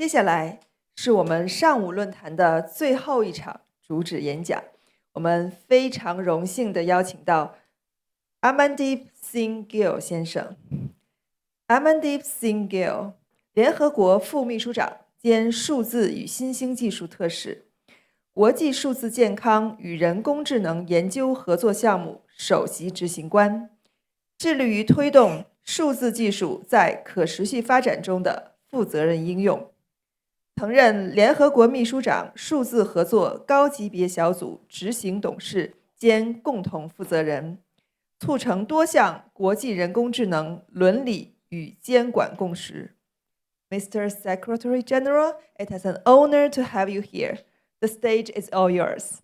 接下来是我们上午论坛的最后一场主旨演讲，我们非常荣幸地邀请到 Amandeep Singh Gill 先生。Amandeep Singh Gill， 联合国副秘书长兼数字与新兴技术特使，国际数字健康与人工智能研究合作项目首席执行官，致力于推动数字技术在可持续发展中的负责任应用。曾任联合国秘书长数字合作高级别小组执行董事兼共同负责人，促成多项国际人工智能伦理与监管共识。Mr. Secretary General, it is an honor to have you here. The stage is all yours.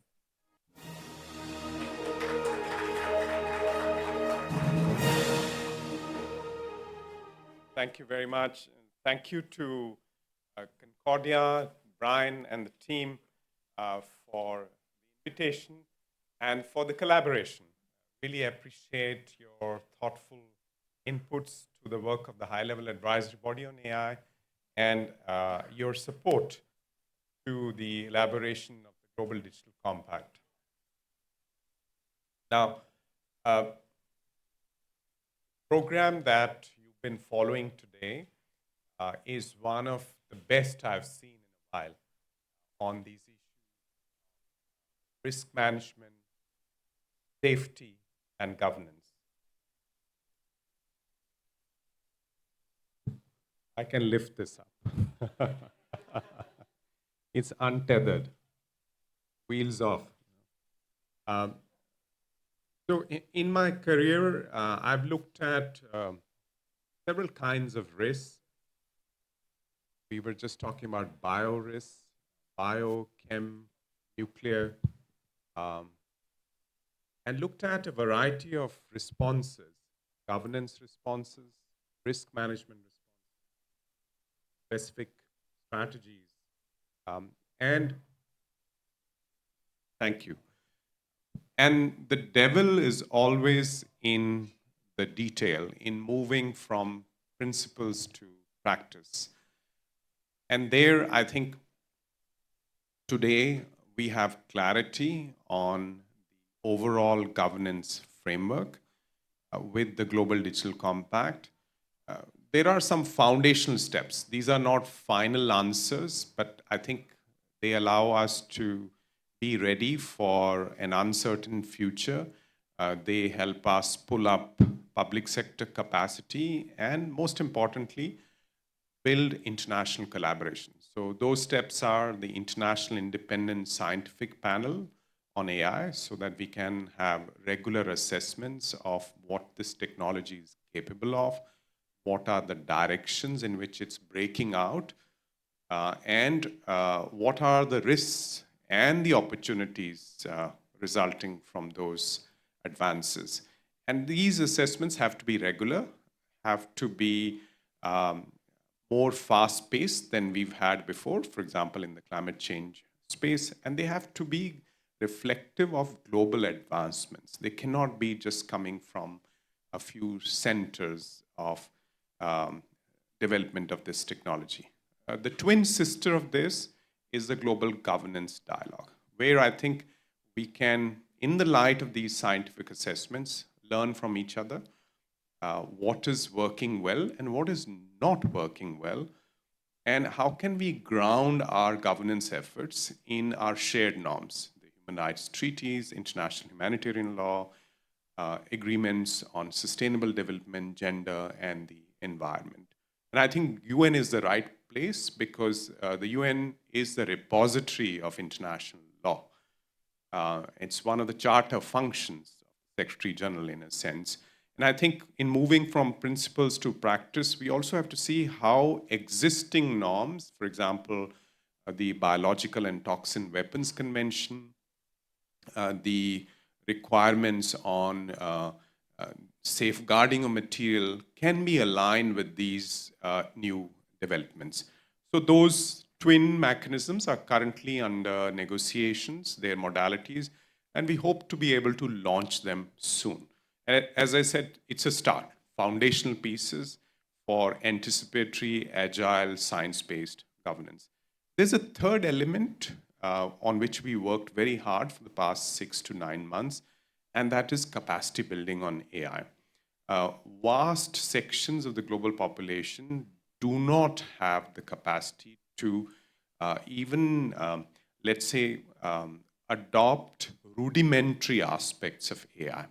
Thank you very much. Thank you to Concordia, Brian, and the team for the invitation and for the collaboration. Really appreciate your thoughtful inputs to the work of the high-level advisory body on AI and your support to the elaboration of the Global Digital Compact. Now, program that you've been following today is one of the best I've seen in a while on these issues: risk management, safety, and governance. I can lift this up. It's untethered, wheels off. So in my career, I've looked at several kinds of risks. We were just talking about bio risks, biochem, nuclear, and looked at a variety of responses: governance responses, risk management responses, specific strategies, and thank you. And the devil is always in the detail, in moving from principles to practice. And there, I think, today we have clarity on the overall governance framework with the Global Digital Compact. There are some foundational steps. These are not final answers, but I think they allow us to be ready for an uncertain future. They help us pull up public sector capacity and, most importantly, build international collaboration. So those steps are the International Independent Scientific Panel on AI, so that we can have regular assessments of what this technology is capable of, what are the directions in which it's breaking out, and what are the risks and the opportunities resulting from those advances. And these assessments have to be regular, have to be more fast-paced than we've had before, for example, in the climate change space, and they have to be reflective of global advancements. They cannot be just coming from a few centers of development of this technology. The twin sister of this is the Global Governance Dialogue, where I think we can, in the light of these scientific assessments, learn from each other what is working well and what is not working well, and how can we ground our governance efforts in our shared norms, the human rights treaties, international humanitarian law, agreements on sustainable development, gender, and the environment. And I think UN is the right place because the UN is the repository of international law. It's one of the charter functions of the Secretary General, in a sense. And I think in moving from principles to practice, we also have to see how existing norms, for example, the Biological and Toxin Weapons Convention, the requirements on safeguarding of material, can be aligned with these new developments. So those twin mechanisms are currently under negotiations, their modalities, and we hope to be able to launch them soon. As I said, it's a start, foundational pieces for anticipatory, agile, science-based governance. There's a third element on which we worked very hard for the past 6 to 9 months, and that is capacity building on AI. Vast sections of the global population do not have the capacity to even, let's say, adopt rudimentary aspects of AI.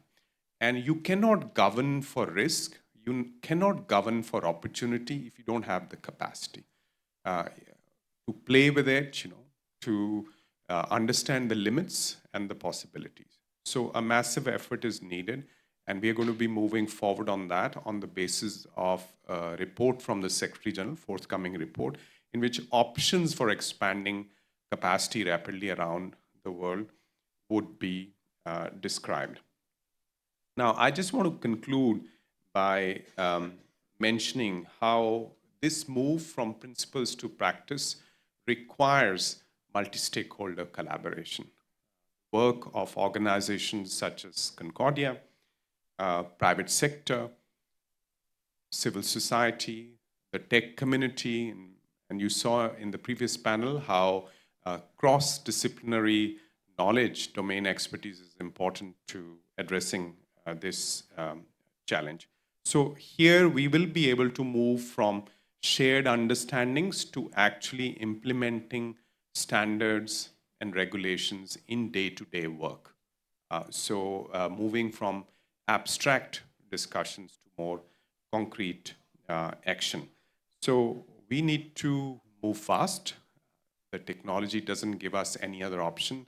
And you cannot govern for risk, you cannot govern for opportunity if you don't have the capacity to play with it, to understand the limits and the possibilities. So a massive effort is needed, and we are going to be moving forward on that on the basis of a report from the Secretary General, forthcoming report, in which options for expanding capacity rapidly around the world would be described. Now, I just want to conclude by mentioning how this move from principles to practice requires multi-stakeholder collaboration. Work of organizations such as Concordia, private sector, civil society, the tech community, and you saw in the previous panel how cross-disciplinary knowledge, domain expertise is important to addressing this challenge. So here we will be able to move from shared understandings to actually implementing standards and regulations in day-to-day work. So moving from abstract discussions to more concrete action. So we need to move fast. The technology doesn't give us any other option,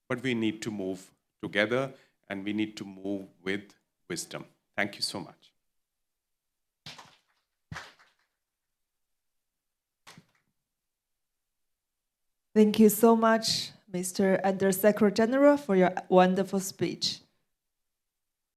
but we need to move together and we need to move with wisdom. Thank you so much. Thank you so much, Mr. Under Secretary General, for your wonderful speech.